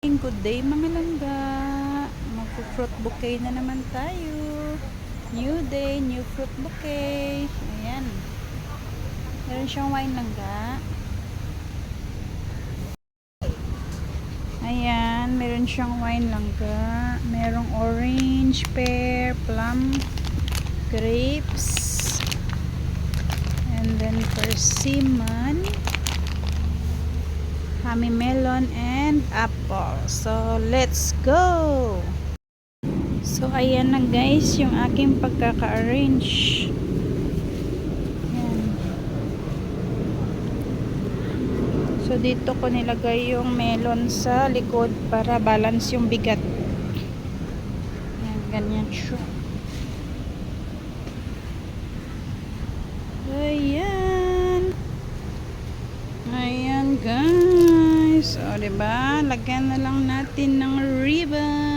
Good day mga langga. Magpo-fruit bouquet na naman tayo. New day, new fruit bouquet. Ayan. Meron siyang wine langga. Ayan, meron siyang wine langga. Merong orange, pear, plum, grapes, and then persimmon, honey melon, and apple. So, let's go! So, ayan na guys, yung aking pagkaka-arrange. Ayan. So, dito ko nilagay yung melon sa likod para balance yung bigat. Ayan, ganyan siya. Ayan. Ayan guys. O, diba? Lagyan na lang natin ng ribbon.